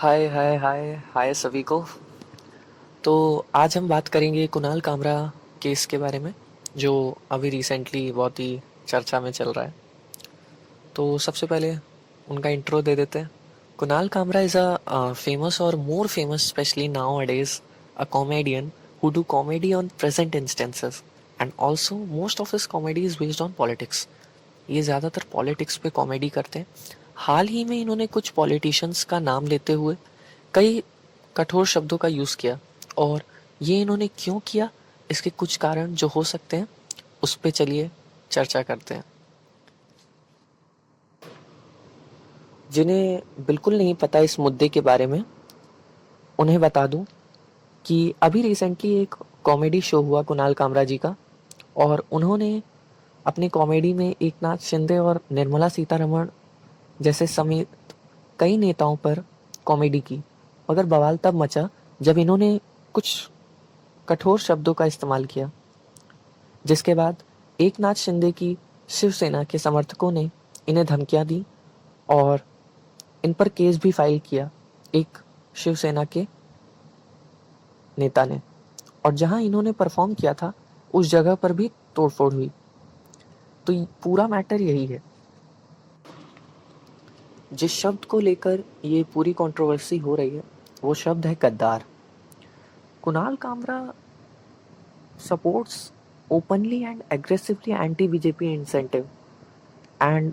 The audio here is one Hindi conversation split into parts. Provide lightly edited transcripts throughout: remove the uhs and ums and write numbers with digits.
हाय हाय हाय हाय सभी को। तो आज हम बात करेंगे कुणाल कामरा केस के बारे में, जो अभी रिसेंटली बहुत ही चर्चा में चल रहा है। तो सबसे पहले उनका इंट्रो दे देते हैं। Kunal Kamra is a famous और मोर फेमस स्पेशली नाउ अडेज a comedian who do comedy on present instances and also most of his comedy is based on politics. ये ज़्यादातर पॉलिटिक्स पे कॉमेडी करते हैं। हाल ही में इन्होंने कुछ पॉलिटिशियंस का नाम लेते हुए कई कठोर शब्दों का यूज़ किया, और ये इन्होंने क्यों किया, इसके कुछ कारण जो हो सकते हैं उस पे चलिए चर्चा करते हैं। जिन्हें बिल्कुल नहीं पता इस मुद्दे के बारे में, उन्हें बता दूं कि अभी रिसेंटली एक कॉमेडी शो हुआ कुणाल कामरा जी का, और उन्होंने अपनी कॉमेडी में एकनाथ शिंदे और निर्मला सीतारमण जैसे समेत कई नेताओं पर कॉमेडी की। मगर बवाल तब मचा जब इन्होंने कुछ कठोर शब्दों का इस्तेमाल किया, जिसके बाद एकनाथ शिंदे की शिवसेना के समर्थकों ने इन्हें धमकियां दी और इन पर केस भी फाइल किया एक शिवसेना के नेता ने। और जहां इन्होंने परफॉर्म किया था उस जगह पर भी तोड़फोड़ हुई। तो पूरा मैटर यही है। जिस शब्द को लेकर ये पूरी कंट्रोवर्सी हो रही है वो शब्द है गद्दार। Kunal Kamra supports openly and aggressively anti-BJP incentive, and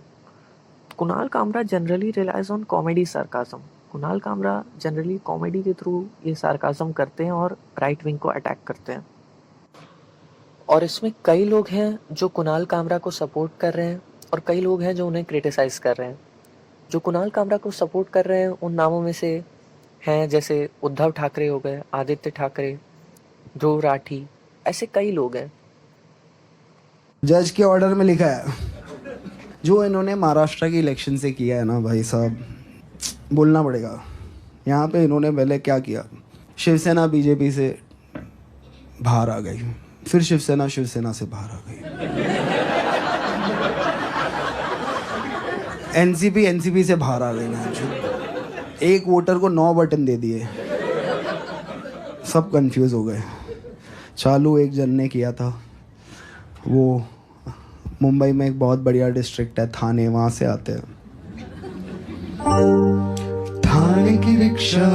Kunal Kamra generally relies on comedy sarcasm. Kunal Kamra generally comedy के थ्रू ये सार्काज्म करते हैं और राइट विंग को अटैक करते हैं। और इसमें कई लोग हैं जो कुणाल कामरा को सपोर्ट कर रहे हैं और कई लोग हैं जो उन्हें क्रिटिसाइज कर रहे हैं। जो कुणाल कामरा को सपोर्ट कर रहे हैं उन नामों में से हैं जैसे उद्धव ठाकरे हो गए, आदित्य ठाकरे, ध्रुव राठी, ऐसे कई लोग हैं। जज के ऑर्डर में लिखा है जो इन्होंने महाराष्ट्र की इलेक्शन से किया है ना भाई साहब, बोलना पड़ेगा। यहाँ पे इन्होंने पहले क्या किया, शिवसेना बीजेपी से बाहर आ गई, फिर शिवसेना से बाहर आ गई, एनसीपी से बाहर आ गई ना। एक वोटर को 9 बटन दे दिए, सब कंफ्यूज हो गए। चालू एक जन ने किया था, वो मुंबई में एक बहुत बढ़िया डिस्ट्रिक्ट है थाने, वहाँ से आते हैं। थाने की रिक्शा,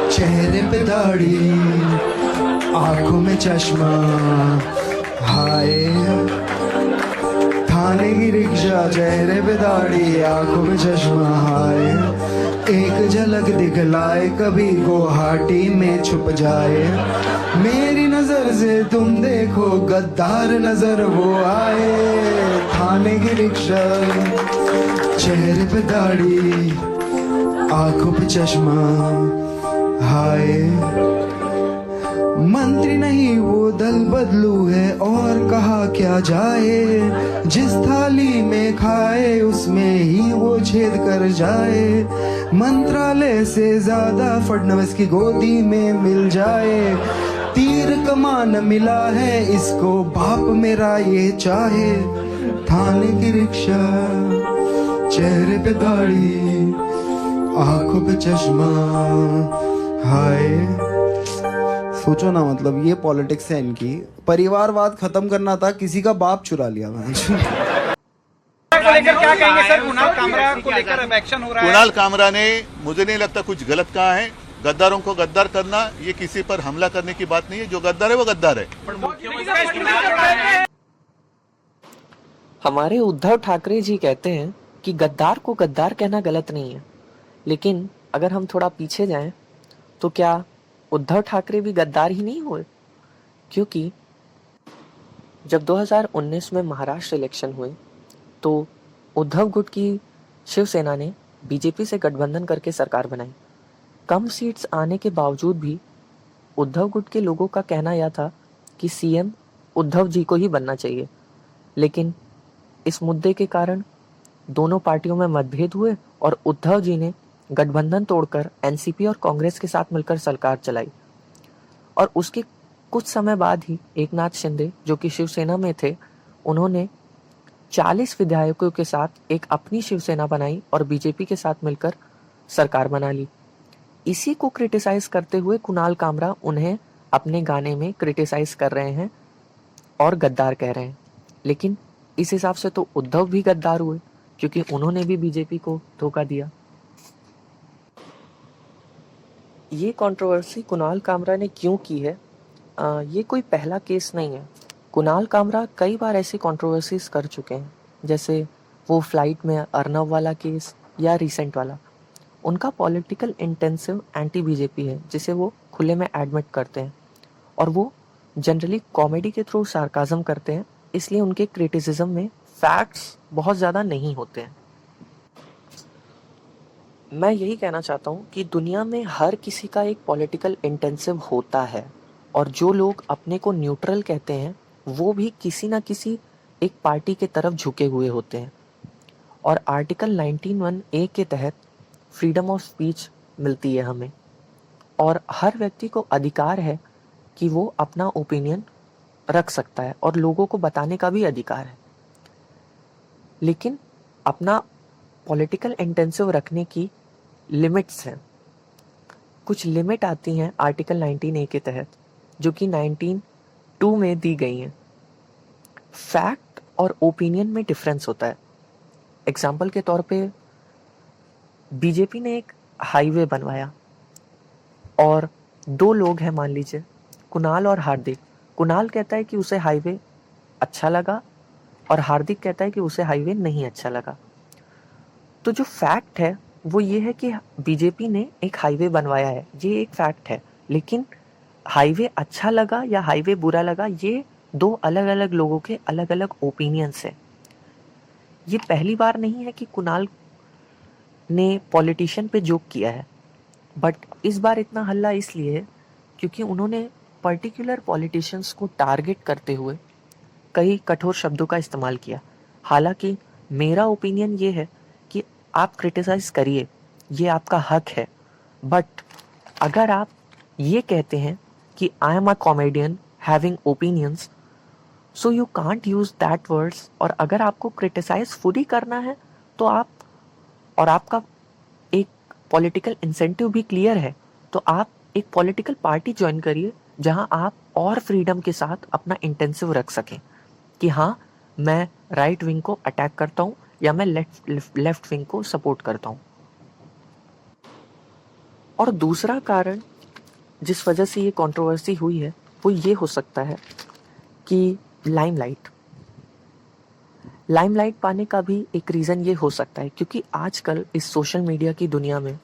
चेहरे पे दाढ़ी, आंखों में चश्मा, हाय। थाने की रिक्शा, चेहरे पे दाढ़ी, आंखों में चश्मा, हाय। एक झलक दिखलाए कभी गुवाहाटी में छुप जाए, मेरी नजर से तुम देखो गद्दार नजर वो आए। थाने की रिक्शा, चेहरे पे दाढ़ी, आंखों पे चश्मा, हाय। मंत्री नहीं वो दल बदलू है, और कहा क्या जाए, जिस थाली में खाए उसमें ही वो छेद कर जाए। मंत्रालय से ज्यादा फडणवीस की गोदी में मिल जाए, तीर कमान मिला है इसको बाप मेरा ये चाहे। थाने की रिक्शा, चेहरे पे दाढ़ी, आंखों पे चश्मा, हाय। सोचो ना, मतलब ये पॉलिटिक्स है इनकी। परिवारवाद खत्म करना था, किसी का बाप चुरा लिया मैं। को लेकर क्या कहेंगे सर? कुणाल कामरा को लेकर अब एक्शन हो रहा है। कुणाल कामरा ने, मुझे नहीं लगता कुछ गलत कहा है। गद्दारों को गद्दार करना ये किसी पर हमला करने की बात नहीं है। जो गद्दार है वो गद्दार है। हमारे उद्धव ठाकरे जी कहते हैं कि गद्दार को गद्दार कहना गलत नहीं है, लेकिन अगर हम थोड़ा पीछे जाएं तो क्या उद्धव ठाकरे भी गद्दार ही नहीं हुए? क्योंकि जब 2019 में महाराष्ट्र इलेक्शन हुए तो उद्धव गुट की शिवसेना ने बीजेपी से गठबंधन करके सरकार बनाई। कम सीट्स आने के बावजूद भी उद्धव गुट के लोगों का कहना यह था कि सीएम उद्धव जी को ही बनना चाहिए। लेकिन इस मुद्दे के कारण दोनों पार्टियों में मतभेद हुए और उद्धव जी ने गठबंधन तोड़कर एनसीपी और कांग्रेस के साथ मिलकर सरकार चलाई। और उसके कुछ समय बाद ही एकनाथ शिंदे, जो कि शिवसेना में थे, उन्होंने 40 विधायकों के साथ एक अपनी शिवसेना बनाई और बीजेपी के साथ मिलकर सरकार बना ली। इसी को क्रिटिसाइज करते हुए कुणाल कामरा उन्हें अपने गाने में क्रिटिसाइज कर रहे हैं और गद्दार कह रहे हैं। लेकिन इस हिसाब से तो उद्धव भी गद्दार हुए, क्योंकि उन्होंने भी बीजेपी को धोखा दिया। ये कंट्रोवर्सी कुणाल कामरा ने क्यों की है, ये कोई पहला केस नहीं है। कुणाल कामरा कई बार ऐसी कंट्रोवर्सीज कर चुके हैं, जैसे वो फ्लाइट में अर्नव वाला केस या रिसेंट वाला। उनका पॉलिटिकल इंटेंसिव एंटी बीजेपी है, जिसे वो खुले में एडमिट करते हैं, और वो जनरली कॉमेडी के थ्रू सार्काज्म करते हैं, इसलिए उनके क्रिटिसिज्म में फैक्ट्स बहुत ज़्यादा नहीं होते हैं। मैं यही कहना चाहता हूँ कि दुनिया में हर किसी का एक पॉलिटिकल इंटेंसिव होता है, और जो लोग अपने को न्यूट्रल कहते हैं वो भी किसी ना किसी एक पार्टी के तरफ झुके हुए होते हैं। और आर्टिकल 19(1) के तहत फ्रीडम ऑफ स्पीच मिलती है हमें, और हर व्यक्ति को अधिकार है कि वो अपना ओपिनियन रख सकता है, और लोगों को बताने का भी अधिकार है। लेकिन अपना पॉलिटिकल इंटेंसिव रखने की लिमिट्स हैं। कुछ लिमिट आती हैं आर्टिकल 19(a) के तहत, जो कि 19(2) में दी गई हैं। फैक्ट और ओपिनियन में डिफरेंस होता है। एग्जाम्पल के तौर पे बीजेपी ने एक हाईवे बनवाया, और दो लोग हैं, मान लीजिए कुणाल और हार्दिक। कुणाल कहता है कि उसे हाईवे अच्छा लगा, और हार्दिक कहता है कि उसे हाईवे नहीं अच्छा लगा। तो जो फैक्ट है वो ये है कि बीजेपी ने एक हाईवे बनवाया है, ये एक फैक्ट है। लेकिन हाईवे अच्छा लगा या हाईवे बुरा लगा, ये दो अलग अलग लोगों के अलग अलग ओपिनियंस हैं। ये पहली बार नहीं है कि कुणाल ने पॉलिटिशियन पे जोक किया है, बट इस बार इतना हल्ला इसलिए है क्योंकि उन्होंने पर्टिकुलर पॉलिटिशियंस को टारगेट करते हुए कई कठोर शब्दों का इस्तेमाल किया। हालांकि मेरा ओपिनियन ये है कि आप क्रिटिसाइज करिए, ये आपका हक है, बट अगर आप ये कहते हैं कि I am a comedian having opinions, so you can't use that words. और अगर आपको क्रिटिसाइज फुली करना है तो आप, और आपका एक पॉलिटिकल इंसेंटिव भी क्लियर है, तो आप एक पॉलिटिकल पार्टी ज्वाइन करिए जहां आप और फ्रीडम के साथ अपना इंटेंसिव रख सकें कि हाँ, मैं राइट विंग को अटैक करता हूँ या मैं लेफ्ट विंग को सपोर्ट करता हूँ। और दूसरा कारण जिस वजह से ये कंट्रोवर्सी हुई है वो ये हो सकता है कि लाइमलाइट पाने का भी एक रीज़न ये हो सकता है, क्योंकि आजकल इस सोशल मीडिया की दुनिया में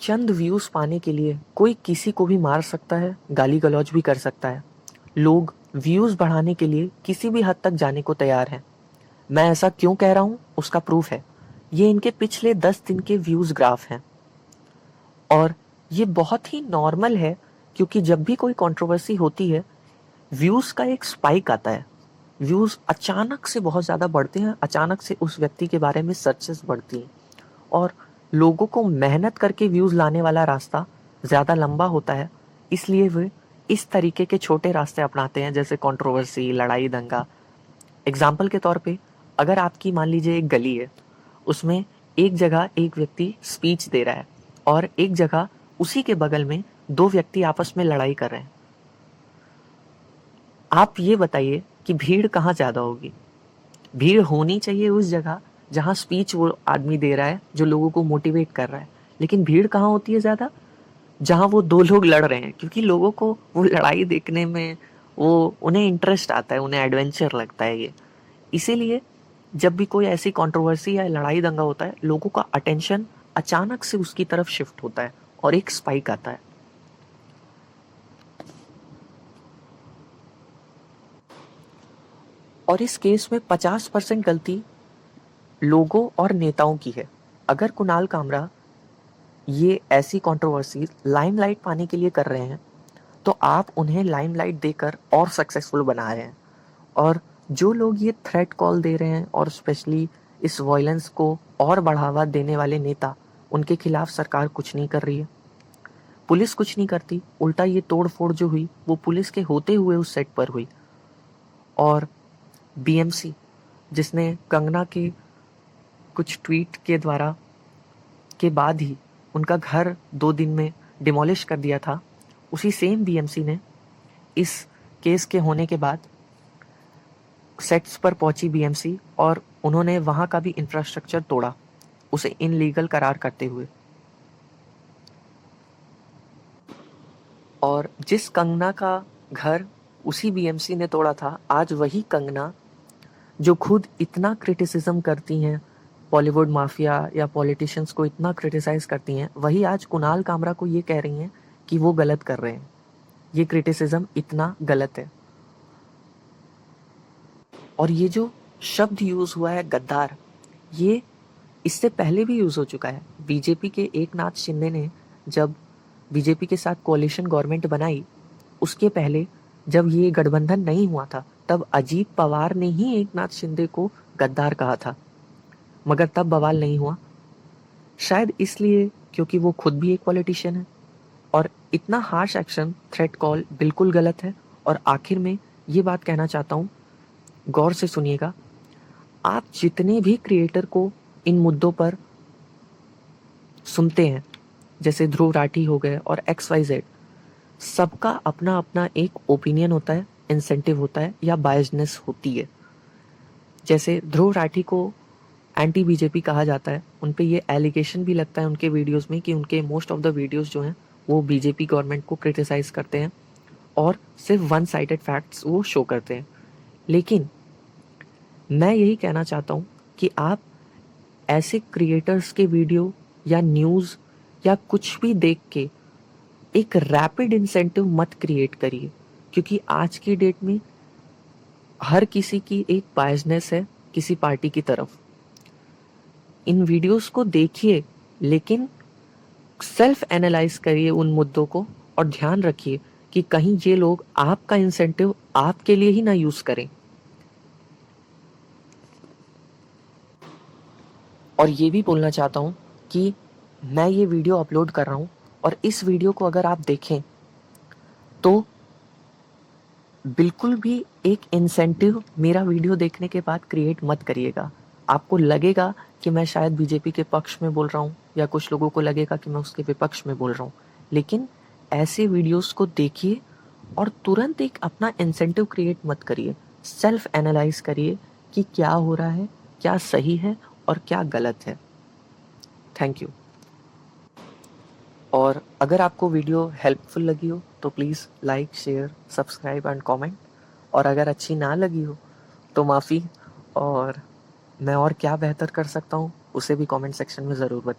चंद व्यूज़ पाने के लिए कोई किसी को भी मार सकता है, गाली गलौज भी कर सकता है। लोग व्यूज़ बढ़ाने के लिए किसी भी हद तक जाने को तैयार हैं। मैं ऐसा क्यों कह रहा हूँ उसका प्रूफ है, ये इनके पिछले 10 दिन के व्यूज़ ग्राफ हैं। और ये बहुत ही नॉर्मल है, क्योंकि जब भी कोई कंट्रोवर्सी होती है व्यूज़ का एक स्पाइक आता है। व्यूज़ अचानक से बहुत ज़्यादा बढ़ते हैं, अचानक से उस व्यक्ति के बारे में सर्चेस बढ़ती हैं, और लोगों को मेहनत करके व्यूज़ लाने वाला रास्ता ज़्यादा लंबा होता है, इसलिए वे इस तरीके के छोटे रास्ते अपनाते हैं, जैसे कंट्रोवर्सी, लड़ाई, दंगा। एग्जाम्पल के तौर पे अगर आपकी मान लीजिए एक गली है, उसमें एक जगह एक व्यक्ति स्पीच दे रहा है और एक जगह उसी के बगल में दो व्यक्ति आपस में लड़ाई कर रहे हैं। आप ये बताइए कि भीड़ कहाँ ज़्यादा होगी? भीड़ होनी चाहिए उस जगह जहाँ स्पीच वो आदमी दे रहा है, जो लोगों को मोटिवेट कर रहा है। लेकिन भीड़ कहाँ होती है ज़्यादा? जहाँ वो दो लोग लड़ रहे हैं, क्योंकि लोगों को वो लड़ाई देखने में वो उन्हें इंटरेस्ट आता है, उन्हें एडवेंचर लगता है ये। इसीलिए जब भी कोई ऐसी कंट्रोवर्सी या लड़ाई दंगा होता है, लोगों का अटेंशन अचानक से उसकी तरफ शिफ्ट होता है और एक स्पाइक आता है। और इस केस में 50% गलती लोगों और नेताओं की है। अगर कुणाल कामरा ये ऐसी कंट्रोवर्सी लाइमलाइट पाने के लिए कर रहे हैं, तो आप उन्हें लाइमलाइट देकर और सक्सेसफुल बना रहे हैं। और जो लोग ये थ्रेट कॉल दे रहे हैं और स्पेशली इस वायलेंस को और बढ़ावा देने वाले नेता, उनके खिलाफ सरकार कुछ नहीं कर रही है, पुलिस कुछ नहीं करती। उल्टा ये तोड़-फोड़ जो हुई वो पुलिस के होते हुए उस सेट पर हुई। और बीएमसी, जिसने कंगना के कुछ ट्वीट के द्वारा के बाद ही उनका घर 2 दिन में डिमोलिश कर दिया था, उसी सेम बीएमसी ने इस केस के होने के बाद सेट्स पर पहुंची बीएमसी और उन्होंने वहां का भी इंफ्रास्ट्रक्चर तोड़ा, उसे इनलीगल करार करते हुए। और जिस कंगना का घर उसी बीएमसी ने तोड़ा था, आज वही कंगना जो खुद इतना क्रिटिसिज्म करती हैं, बॉलीवुड माफिया या पॉलिटिशियंस को इतना क्रिटिसाइज करती हैं, वही आज कुणाल कामरा को ये कह रही हैं कि वो गलत कर रहे हैं। ये क्रिटिसिज्म इतना गलत है। और ये जो शब्द यूज हुआ है गद्दार, ये इससे पहले भी यूज हो चुका है। बीजेपी के एकनाथ शिंदे ने जब बीजेपी के साथ कोalition गवर्नमेंट बनाई, उसके पहले जब ये गठबंधन नहीं हुआ था, तब अजीत पवार ने ही एकनाथ शिंदे को गद्दार कहा था, मगर तब बवाल नहीं हुआ। शायद इसलिए क्योंकि वो खुद भी एक पॉलिटिशियन है। और इतना हार्श एक्शन, थ्रेट कॉल बिल्कुल गलत है। और आखिर में ये बात कहना चाहता हूँ, गौर से सुनिएगा, आप जितने भी क्रिएटर को इन मुद्दों पर सुनते हैं, जैसे ध्रुव राठी हो गए और XYZ, सबका अपना अपना एक ओपिनियन होता है, इंसेंटिव होता है या बायसनेस होती है। जैसे ध्रुव राठी को एंटी बीजेपी कहा जाता है, उन पे ये एलिगेशन भी लगता है उनके वीडियोस में कि उनके मोस्ट ऑफ द वीडियोस जो हैं वो बीजेपी गवर्नमेंट को क्रिटिसाइज करते हैं और सिर्फ वन साइडेड फैक्ट्स वो शो करते हैं। लेकिन मैं यही कहना चाहता हूँ कि आप ऐसे क्रिएटर्स के वीडियो या न्यूज़ या कुछ भी देख के एक रैपिड इंसेंटिव मत क्रिएट करिए, क्योंकि आज की डेट में हर किसी की एक बायसनेस है किसी पार्टी की तरफ। इन वीडियोस को देखिए, लेकिन सेल्फ एनालाइज करिए उन मुद्दों को और ध्यान रखिए कि कहीं ये लोग आपका इंसेंटिव आपके लिए ही ना यूज करें। और ये भी बोलना चाहता हूँ कि मैं ये वीडियो अपलोड कर रहा हूँ और इस वीडियो को अगर आप देखें तो बिल्कुल भी एक इंसेंटिव मेरा वीडियो देखने के बाद क्रिएट मत करिएगा। आपको लगेगा कि मैं शायद बीजेपी के पक्ष में बोल रहा हूँ या कुछ लोगों को लगेगा कि मैं उसके विपक्ष में बोल रहा हूँ, लेकिन ऐसे वीडियोस को देखिए और तुरंत एक अपना इंसेंटिव क्रिएट मत करिए। सेल्फ एनालाइज करिए कि क्या हो रहा है, क्या सही है और क्या गलत है। Thank you. और अगर आपको वीडियो हेल्पफुल लगी हो तो please like, share, subscribe and comment. और अगर अच्छी ना लगी हो तो माफ़ी, और मैं और क्या बेहतर कर सकता हूँ उसे भी कमेंट सेक्शन में ज़रूर बताइए।